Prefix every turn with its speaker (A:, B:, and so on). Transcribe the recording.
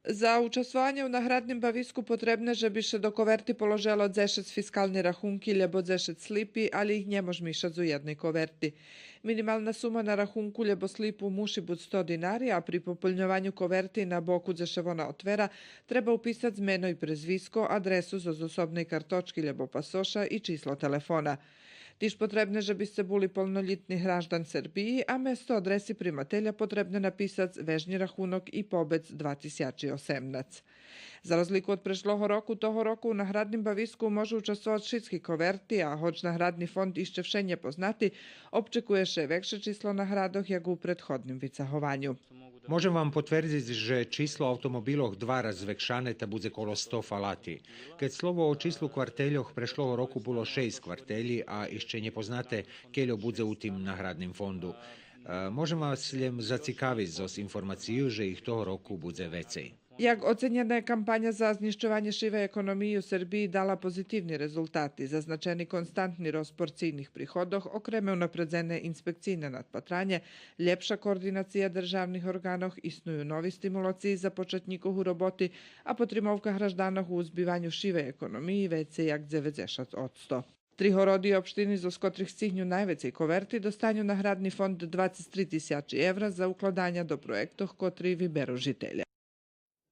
A: Za участвування у наградним бавіску потрібно, щоб ще до коверти положило 10 фіскальні рахунки або 10 сліпі, але їх не може мішати у jednej коверти. Minimalna suma na rachunku lebo slipu musi biti 100 dinari, a pri popunjavanju koverti na boku za še ona otvera treba upisati zmeno i prezvisko, adresu za osobnej kartočki lebo pasoša i číslo telefona. Tiž potrebne, že biste boli polnoljetni hraždan Srbiji, a mesto adresi primatelja potrebne napisati vežnji rachunok i pobec 2018. Za razliku od prešloho roku, toho roku u nagradnim bavisku može učestvovati šitski koverti, a hoć nagradni fond išće všenje poznati, občekuje še vekše číslo nagradov, jak u prethodnim vicahovanju.
B: Можем вам потвердити, že číslo automobiloh dva razvekšane ta bude kolo 100 falati. Keď slovo o číslu kvarteljoh prešloho roku bilo 6 kvartelji, a išće nje poznate keljo bude u tim nagradnim fondu. Možem vas ljem zacikaviti zos informaciju, že ih toho roku bude vecej.
A: Jak ocenjena je kampanja za zniščevanje šive ekonomiji u Srbiji dala pozitivni rezultati, zaznačeni konstantni rost porcijnih prihodoh, okreme unapredzene inspekcijne nadpatranje, ljepša koordinacija državnih organov, istnuju novi stimulaciji za početnikov u roboti, a potrimovka hraždanov u uzbivanju šive ekonomiji veće jak 90%. Trihorodije opštini zo skotrih stihnju najvecej koverti dostanju nagradni fond 23.000 evra za ukladanja do projektoh kotri vyberu žitelja.